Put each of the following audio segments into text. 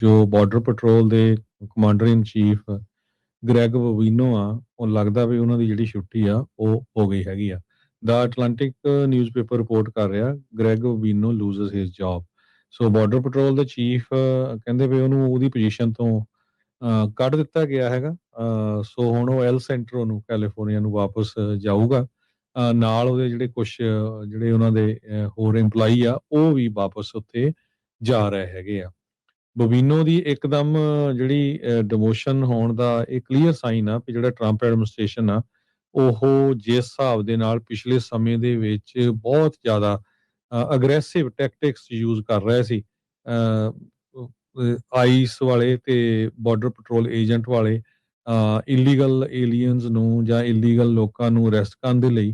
ਜੋ border patrol ਦੇ commander ਇਨ chief Greg ਵਵੀਨੋ ਆ, ਉਹ ਲੱਗਦਾ ਵੀ ਉਹਨਾਂ ਦੀ ਜਿਹੜੀ ਛੁੱਟੀ ਆ ਉਹ ਹੋ ਗਈ ਹੈਗੀ ਆ। ਦਾ ਅਟਲਾਂਟਿਕ ਨਿਊਜ਼ਪੇਪਰ ਰਿਪੋਰਟ ਕਰ ਰਿਹਾ ਗ੍ਰੈਗ ਵਵੀਨੋ ਲੂਜ਼ਸ ਹਿਸ ਜੌਬ। ਸੋ ਬਾਰਡਰ ਪੈਟਰੋਲ ਦੇ ਚੀਫ ਕਹਿੰਦੇ ਵੀ ਉਹਨੂੰ ਉਹਦੀ ਪੋਜੀਸ਼ਨ ਤੋਂ ਕੱਢ ਦਿੱਤਾ ਗਿਆ ਹੈਗਾ। ਸੋ ਹੁਣ ਉਹ ਐਲ ਸੈਂਟਰੋ ਨੂੰ ਕੈਲੀਫੋਰਨੀਆ ਨੂੰ ਵਾਪਸ ਜਾਊਗਾ। ਨਾਲ ਉਹਦੇ ਜਿਹੜੇ ਕੁਛ ਜਿਹੜੇ ਉਹਨਾਂ ਦੇ ਹੋਰ EMPLOYEE ਆ ਉਹ ਵੀ ਵਾਪਸ ਉੱਥੇ ਜਾ ਰਹੇ ਹੈਗੇ ਆ। ਬੋਬੀਨੋ ਦੀ ਇੱਕਦਮ ਜਿਹੜੀ ਡਿਮੋਸ਼ਨ ਹੋਣ ਦਾ ਇਹ ਕਲੀਅਰ ਸਾਈਨ ਆ ਵੀ ਜਿਹੜਾ ਟਰੰਪ ਐਡਮਿਨਿਸਟ੍ਰੇਸ਼ਨ ਆ, ਉਹ ਜਿਸ ਹਿਸਾਬ ਦੇ ਨਾਲ ਪਿਛਲੇ ਸਮੇਂ ਦੇ ਵਿੱਚ ਬਹੁਤ ਜ਼ਿਆਦਾ ਅਗਰੈਸਿਵ ਟੈਕਟਿਕਸ ਯੂਜ਼ ਕਰ ਰਹੇ ਸੀ, ਆਈਸ ਵਾਲੇ ਤੇ ਬਾਰਡਰ ਪੈਟਰੋਲ ਏਜੰਟ ਵਾਲੇ ਇਲੀਗਲ ਏਲੀਅਨਸ ਨੂੰ ਜਾਂ ਇਲੀਗਲ ਲੋਕਾਂ ਨੂੰ ਅਰੈਸਟ ਕਰਨ ਦੇ ਲਈ।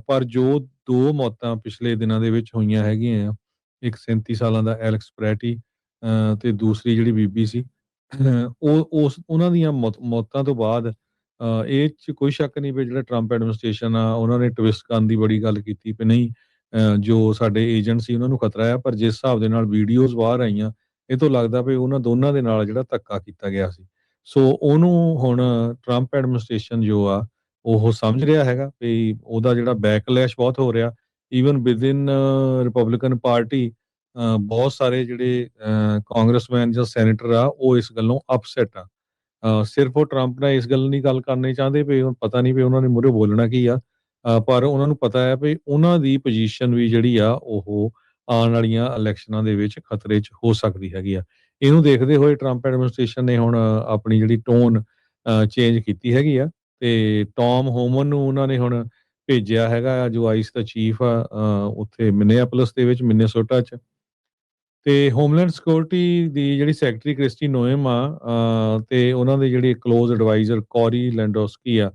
ਪਰ ਜੋ 2 ਮੌਤਾਂ ਪਿਛਲੇ ਦਿਨਾਂ ਦੇ ਵਿੱਚ ਹੋਈਆਂ ਹੈਗੀਆਂ ਆ, ਇੱਕ 37 ਸਾਲਾਂ ਦਾ ਐਲੈਕਸ ਪ੍ਰੈਟੀ ਤੇ ਦੂਸਰੀ ਜਿਹੜੀ ਬੀਬੀ ਸੀ, ਉਹ ਉਹਨਾਂ ਦੀਆਂ ਮੌਤਾਂ ਤੋਂ ਬਾਅਦ ਇਹ 'ਚ ਕੋਈ ਸ਼ੱਕ ਨਹੀਂ ਵੀ ਜਿਹੜਾ ਟਰੰਪ ਐਡਮਿਨਿਸਟ੍ਰੇਸ਼ਨ ਆ, ਉਹਨਾਂ ਨੇ ਟਵਿਸਟ ਕਰਨ ਦੀ ਬੜੀ ਗੱਲ ਕੀਤੀ ਵੀ ਨਹੀਂ, ਜੋ ਸਾਡੇ ਏਜੰਟ ਸੀ ਉਹਨਾਂ ਨੂੰ ਖਤਰਾ ਆ। ਪਰ ਜਿਸ ਹਿਸਾਬ ਦੇ ਨਾਲ ਵੀਡੀਓਜ਼ ਬਾਹਰ ਆਈਆਂ, ਇਹ ਤੋਂ ਲੱਗਦਾ ਵੀ ਉਹਨਾਂ ਦੋਨਾਂ ਦੇ ਨਾਲ ਜਿਹੜਾ ਧੱਕਾ ਕੀਤਾ ਗਿਆ ਸੀ। ਸੋ ਉਹਨੂੰ ਹੁਣ ਟਰੰਪ ਐਡਮਿਨਿਸਟ੍ਰੇਸ਼ਨ ਜੋ ਆ, ਉਹ ਸਮਝ ਰਿਹਾ ਹੈਗਾ ਵੀ ਉਹਦਾ ਜਿਹੜਾ ਬੈਕਲੈਸ਼ ਬਹੁਤ ਹੋ ਰਿਹਾ। ਈਵਨ ਵਿਦਇਨ ਰਿਪਬਲਿਕਨ ਪਾਰਟੀ ਬਹੁਤ ਸਾਰੇ ਜਿਹੜੇ ਕਾਂਗਰਸਮੈਨ ਜਾਂ ਸੈਨੇਟਰ ਆ, ਉਹ ਇਸ ਗੱਲੋਂ ਅਪਸੈਟ ਆ। ਸਿਰਫ ਉਹ ਟਰੰਪ ਨਾਲ ਇਸ ਗੱਲ ਨਹੀਂ ਗੱਲ ਕਰਨੀ ਚਾਹੁੰਦੇ ਵੀ ਹੁਣ ਪਤਾ ਨਹੀਂ ਵੀ ਉਹਨਾਂ ਨੇ ਮੂਹਰੇ ਬੋਲਣਾ ਕੀ ਆ। ਪਰ ਉਹਨਾਂ ਨੂੰ ਪਤਾ ਹੈ ਵੀ ਉਹਨਾਂ ਦੀ ਪੋਜੀਸ਼ਨ ਵੀ ਜਿਹੜੀ ਆ, ਉਹ ਆਉਣ ਵਾਲੀਆਂ ਇਲੈਕਸ਼ਨਾਂ ਦੇ ਵਿੱਚ ਖਤਰੇ 'ਚ ਹੋ ਸਕਦੀ ਹੈਗੀ ਆ। ਇਹਨੂੰ ਦੇਖਦੇ ਹੋਏ ਟਰੰਪ ਐਡਮਿਨਿਸਟ੍ਰੇਸ਼ਨ ਨੇ ਹੁਣ ਆਪਣੀ ਜਿਹੜੀ ਟੋਨ ਚੇਂਜ ਕੀਤੀ ਹੈਗੀ ਆ ਤੇ ਟੌਮ ਹੋਮਨ ਨੂੰ ਉਹਨਾਂ ਨੇ ਹੁਣ ਭੇਜਿਆ ਹੈਗਾ, ਜੋ ਆਈਸ ਦਾ ਚੀਫ ਆ, ਉੱਥੇ ਮਿਨੀਐਪੋਲਿਸ ਦੇ ਵਿੱਚ, ਮਿਨੇਸੋਟਾ 'ਚ। ਤੇ ਹੋਮਲੈਂਡ ਸਿਕਿਉਰਿਟੀ ਦੀ ਜਿਹੜੀ ਸੈਕਟਰੀ ਕ੍ਰਿਸਟੀ ਨੋਏਮ ਆ, ਤੇ ਉਹਨਾਂ ਦੇ ਜਿਹੜੇ ਕਲੋਜ਼ ਐਡਵਾਈਜ਼ਰ ਕੋਰੀ ਲੈਂਡੋਸਕੀ ਆ,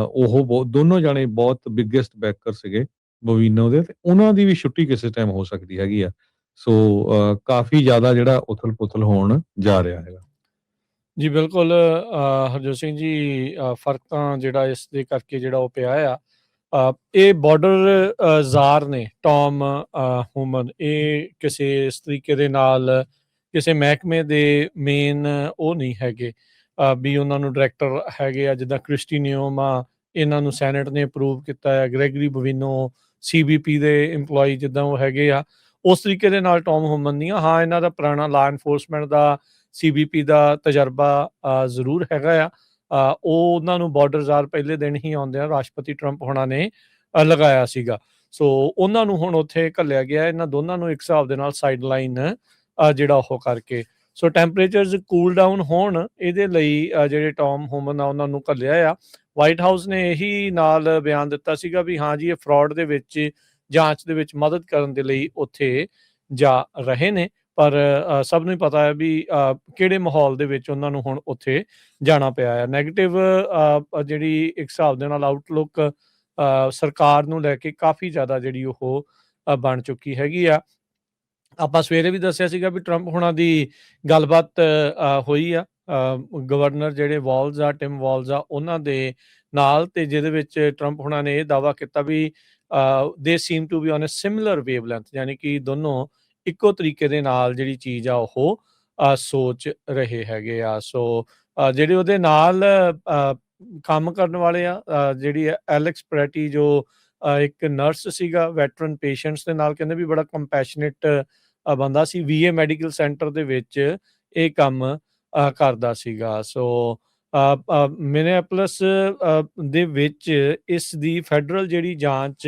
ਉਹ ਦੋਨੋਂ ਜਾਣੇ ਬਹੁਤ ਬਿਗੇਸਟ ਬੈਕਰ ਸੀਗੇ ਬੋਵੀਨੋ ਦੇ, ਤੇ ਉਹਨਾਂ ਦੀ ਵੀ ਛੁੱਟੀ ਕਿਸੇ ਟਾਈਮ ਹੋ ਸਕਦੀ ਹੈਗੀ ਆ। ਸੋ ਕਾਫੀ ਜ਼ਿਆਦਾ ਜਿਹੜਾ ਉਥਲ-ਪੁਥਲ ਹੋਣ ਜਾ ਰਿਹਾ ਹੈਗਾ। ਜੀ ਬਿਲਕੁਲ ਹਰਜੋਤ ਸਿੰਘ ਜੀ, ਫਰਕ ਤਾਂ ਜਿਹੜਾ ਇਸ ਦੇ ਕਰਕੇ ਜਿਹੜਾ ਉਹ ਪਿਆ ਆ, ਇਹ ਬਾਰਡਰ ਜ਼ਾਰ ਨੇ ਟੌਮ ਹੋਮਨ, ਇਹ ਕਿਸੇ ਇਸ ਤਰੀਕੇ ਦੇ ਨਾਲ ਕਿਸੇ ਮਹਿਕਮੇ ਦੇ ਮੇਨ ਉਹ ਨਹੀਂ ਹੈਗੇ ਵੀ ਉਹਨਾਂ ਨੂੰ ਡਾਇਰੈਕਟਰ ਹੈਗੇ ਆ, ਜਿੱਦਾਂ ਕ੍ਰਿਸਟੀ ਨਿਓਮ ਆ, ਇਹਨਾਂ ਨੂੰ ਸੈਨੇਟ ਨੇ ਅਪਰੂਵ ਕੀਤਾ ਹੈ। ਗ੍ਰੈਗਰੀ ਬੋਵੀਨੋ CBP ਦੇ EMPLOYEE ਜਿੱਦਾਂ ਉਹ ਹੈਗੇ ਆ, ਉਸ ਤਰੀਕੇ ਦੇ ਨਾਲ ਟੌਮ ਹੋਮਨ ਨਹੀਂ ਆ। ਹਾਂ, ਇਹਨਾਂ ਦਾ ਪੁਰਾਣਾ ਲਾ ਐਨਫੋਰਸਮੈਂਟ ਦਾ CBP ਦਾ ਤਜਰਬਾ ਜ਼ਰੂਰ ਹੈਗਾ ਆ। ਉਹ ਉਹਨਾਂ ਨੂੰ ਬਾਰਡਰ ਜ਼ਾਰ ਪਹਿਲੇ ਦਿਨ ਹੀ ਆਉਂਦਿਆਂ ਰਾਸ਼ਟਰਪਤੀ ਟਰੰਪ ਹੋਣਾ ਨੇ ਲਗਾਇਆ ਸੀਗਾ। ਸੋ ਉਹਨਾਂ ਨੂੰ ਹੁਣ ਉੱਥੇ ਘੱਲਿਆ ਗਿਆ। ਇਹਨਾਂ ਦੋਨਾਂ ਨੂੰ ਇੱਕ ਹਿਸਾਬ ਦੇ ਨਾਲ ਸਾਈਡ ਲਾਈਨ ਜਿਹੜਾ ਉਹ ਕਰਕੇ, ਸੋ ਟੈਂਪਰੇਚਰਸ ਕੂਲ ਡਾਊਨ ਹੋਣ, ਇਹਦੇ ਲਈ ਜਿਹੜੇ ਟੌਮ ਹੋਮਨ ਆ ਉਹਨਾਂ ਨੂੰ ਘੱਲਿਆ ਆ। ਵਾਈਟ ਹਾਊਸ ਨੇ ਇਹੀ ਨਾਲ ਬਿਆਨ ਦਿੱਤਾ ਸੀਗਾ ਵੀ ਹਾਂ ਜੀ, ਇਹ ਫਰਾਡ ਦੇ ਵਿੱਚ ਜਾਂਚ ਦੇ ਵਿੱਚ ਮਦਦ ਕਰਨ ਦੇ ਲਈ ਉੱਥੇ ਜਾ ਰਹੇ ਨੇ। ਪਰ ਸਭ ਨੂੰ ਹੀ ਪਤਾ ਹੈ ਵੀ ਕਿਹੜੇ ਮਾਹੌਲ ਦੇ ਵਿੱਚ ਉਹਨਾਂ ਨੂੰ ਹੁਣ ਉੱਥੇ ਜਾਣਾ ਪਿਆ ਹੈ। ਨੈਗੇਟਿਵ ਜਿਹੜੀ ਇੱਕ ਹਿਸਾਬ ਦੇ ਨਾਲ ਆਊਟਲੁੱਕ ਸਰਕਾਰ ਨੂੰ ਲੈ ਕੇ ਕਾਫੀ ਜ਼ਿਆਦਾ ਜਿਹੜੀ ਉਹ ਬਣ ਚੁੱਕੀ ਹੈਗੀ ਆ। ਆਪਾਂ ਸਵੇਰੇ ਵੀ ਦੱਸਿਆ ਸੀਗਾ ਵੀ ਟਰੰਪ ਹੁਣਾਂ ਦੀ ਗੱਲਬਾਤ ਹੋਈ ਆ ਗਵਰਨਰ ਜਿਹੜੇ ਵਾਲਜ਼ ਆ, ਟਿਮ ਵਾਲਜ਼ ਆ, ਉਹਨਾਂ ਦੇ ਨਾਲ, ਤੇ ਜਿਹਦੇ ਵਿੱਚ ਟਰੰਪ ਹੁਣਾਂ ਨੇ ਇਹ ਦਾਅਵਾ ਕੀਤਾ ਵੀ they seem to be on a similar wavelength, ਯਾਨੀ ਕਿ ਦੋਨੋਂ ਇੱਕੋ ਤਰੀਕੇ ਦੇ ਨਾਲ ਜਿਹੜੀ ਚੀਜ਼ ਆ ਉਹ ਸੋਚ ਰਹੇ ਹੈਗੇ ਆ। ਸੋ ਜਿਹੜੇ ਉਹਦੇ ਨਾਲ ਕੰਮ ਕਰਨ ਵਾਲੇ ਆ, ਜਿਹੜੀ ਐਲੈਕਸ ਪ੍ਰੈਟੀ ਜੋ ਇੱਕ ਨਰਸ ਸੀਗਾ, ਵੈਟਰਨ ਪੇਸ਼ੈਂਟਸ ਦੇ ਨਾਲ ਕਹਿੰਦੇ ਵੀ ਬੜਾ ਕੰਪੈਸ਼ਨੇਟ ਬੰਦਾ ਸੀ, VA ਮੈਡੀਕਲ ਸੈਂਟਰ ਦੇ ਵਿੱਚ ਇਹ ਕੰਮ ਕਰਦਾ ਸੀਗਾ। ਸੋ ਮਿਨੀਐਪੋਲਿਸ ਦੇ ਵਿੱਚ ਇਸ ਦੀ ਫੈਡਰਲ ਜਿਹੜੀ ਜਾਂਚ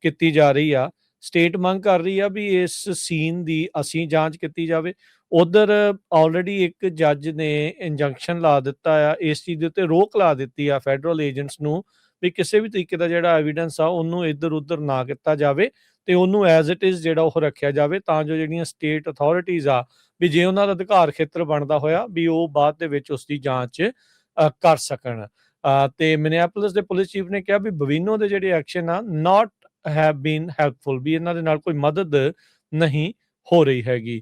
ਕੀਤੀ ਜਾ ਰਹੀ ਆ। ਸਟੇਟ ਮੰਗ ਕਰ ਰਹੀ ਆ ਵੀ ਇਸ ਸੀਨ ਦੀ ਅਸੀਂ ਜਾਂਚ ਕੀਤੀ ਜਾਵੇ। ਉਧਰ ਆਲਰੇਡੀ ਇੱਕ ਜੱਜ ਨੇ ਇੰਜੰਕਸ਼ਨ ਲਾ ਦਿੱਤਾ ਆ, ਇਸ ਚੀਜ਼ ਦੇ ਉੱਤੇ ਰੋਕ ਲਾ ਦਿੱਤੀ ਆ ਫੈਡਰਲ ਏਜੰਟਸ ਨੂੰ ਵੀ ਕਿਸੇ ਵੀ ਤਰੀਕੇ ਦਾ ਜਿਹੜਾ ਐਵੀਡੈਂਸ ਆ ਉਹਨੂੰ ਇੱਧਰ ਉੱਧਰ ਨਾ ਕੀਤਾ ਜਾਵੇ ਤੇ ਉਹਨੂੰ ਐਜ਼ ਇਟ ਇਜ਼ ਜਿਹੜਾ ਉਹ ਰੱਖਿਆ ਜਾਵੇ, ਤਾਂ ਜੋ ਜਿਹੜੀਆਂ ਸਟੇਟ ਅਥਾਰਟੀਜ਼ ਆ ਵੀ ਜੇ ਉਹਨਾਂ ਦਾ ਅਧਿਕਾਰ ਖੇਤਰ ਬਣਦਾ ਹੋਇਆ ਵੀ ਉਹ ਬਾਅਦ ਦੇ ਵਿੱਚ ਉਸ ਦੀ ਜਾਂਚ ਕਰ ਸਕਣ। ਤੇ ਮਿਨੀਐਪੋਲਿਸ ਦੇ ਪੁਲਿਸ ਚੀਫ ਨੇ ਕਿਹਾ ਵੀ ਬੋਵੀਨੋ ਦੇ ਜਿਹੜੇ ਐਕਸ਼ਨ ਆ ਨਾਟ ਹੈਵ ਬੀਨ ਹੈਲਪਫੁਲ, ਵੀ ਇਹਨਾਂ ਦੇ ਨਾਲ ਕੋਈ ਮਦਦ ਨਹੀਂ ਹੋ ਰਹੀ ਹੈਗੀ।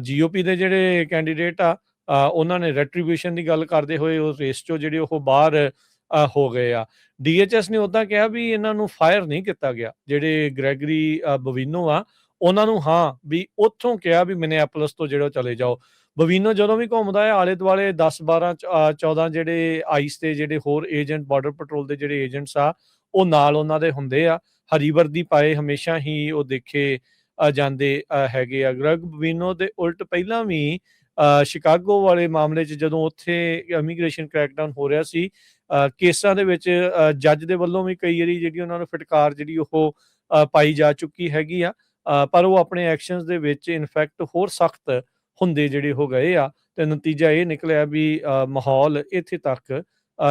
GOP ਦੇ ਜਿਹੜੇ ਕੈਂਡੀਡੇਟ ਆ, ਉਹਨਾਂ ਨੇ ਰੈਟਰੀਬਿਊਸ਼ਨ ਦੀ ਗੱਲ ਕਰਦੇ ਹੋਏ ਉਸ ਰੇਸ ਚੋਂ ਜਿਹੜੇ ਉਹ ਬਾਹਰ ਹੋ ਗਏ ਆ। DHS ਨੇ ਉੱਦਾਂ ਕਿਹਾ ਵੀ ਇਹਨਾਂ ਨੂੰ ਫਾਇਰ ਨਹੀਂ ਕੀਤਾ ਗਿਆ, ਜਿਹੜੇ ਗ੍ਰੈਗਰੀ ਬੋਵੀਨੋ ਆ ਉਹਨਾਂ ਨੂੰ, ਹਾਂ ਵੀ ਉੱਥੋਂ ਕਿਹਾ ਵੀ ਮਿਨੀਐਪੋਲਿਸ ਤੋਂ ਜਿਹੜਾ ਚਲੇ ਜਾਓ। ਬਵੀਨੋ ਜਦੋਂ ਵੀ ਘੁੰਮਦਾ ਹੈ ਆਲੇ ਦੁਆਲੇ 10-12 14 ਜਿਹੜੇ ਆਈਸ ਦੇ ਜਿਹੜੇ ਹੋਰ ਏਜੰਟ ਬਾਰਡਰ ਪੈਟਰੋਲ ਦੇ ਜਿਹੜੇ ਏਜੰਟਸ ਆ ਉਹ ਨਾਲ ਉਹਨਾਂ ਦੇ ਹੁੰਦੇ ਆ। ਹਰੀ ਵਰਦੀ ਪਾਏ ਹਮੇਸ਼ਾ ਹੀ ਉਹ ਦੇਖੇ ਜਾਂਦੇ ਹੈਗੇ ਆ। ਗ੍ਰੈਗ ਬਵੀਨੋ ਦੇ ਉਲਟ ਪਹਿਲਾਂ ਵੀ ਸ਼ਿਕਾਗੋ ਵਾਲੇ ਮਾਮਲੇ 'ਚ ਜਦੋਂ ਉੱਥੇ ਇਮੀਗ੍ਰੇਸ਼ਨ ਕ੍ਰੈਕਡਾਊਨ ਹੋ ਰਿਹਾ ਸੀ, ਕੇਸਾਂ ਦੇ ਵਿੱਚ ਜੱਜ ਦੇ ਵੱਲੋਂ ਵੀ ਕਈ ਵਾਰੀ ਜਿਹੜੀ ਉਹਨਾਂ ਨੂੰ ਫਿਟਕਾਰ ਜਿਹੜੀ ਉਹ ਪਾਈ ਜਾ ਚੁੱਕੀ ਹੈਗੀ ਆ, ਪਰ ਉਹ ਆਪਣੇ ਐਕਸ਼ਨਸ ਦੇ ਵਿੱਚ ਇਨਫੈਕਟ ਹੋਰ ਸਖਤ ਹੁੰਦੇ ਜਿਹੜੇ ਹੋ ਗਏ ਆ ਤੇ ਨਤੀਜਾ ਇਹ ਨਿਕਲਿਆ ਵੀ ਮਾਹੌਲ ਇੱਥੇ ਤੱਕ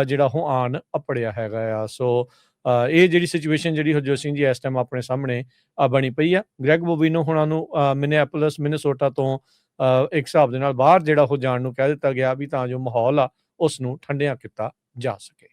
ਜਿਹੜਾ ਉਹ ਆਣ ਅਪੜਿਆ ਹੈਗਾ ਆ। ਸੋ ਇਹ ਜਿਹੜੀ ਸਿਚੁਏਸ਼ਨ ਜਿਹੜੀ ਹਰਜੋਤ ਸਿੰਘ ਜੀ ਇਸ ਟਾਈਮ ਆਪਣੇ ਸਾਹਮਣੇ ਬਣੀ ਪਈ ਆ। ਗ੍ਰੈਗ ਬੋਬੀਨੋ ਹੁਣਾਂ ਨੂੰ ਮਿਨੀਐਪੋਲਿਸ ਮਿਨੇਸੋਟਾ ਤੋਂ ਇੱਕ ਹਿਸਾਬ ਦੇ ਨਾਲ ਬਾਹਰ ਜਿਹੜਾ ਉਹ ਜਾਣ ਨੂੰ ਕਹਿ ਦਿੱਤਾ ਗਿਆ ਵੀ ਤਾਂ ਜੋ ਮਾਹੌਲ ਆ ਉਸ ਨੂੰ ਠੰਡਿਆਂ ਕੀਤਾ ਜਾ ਸਕੇ।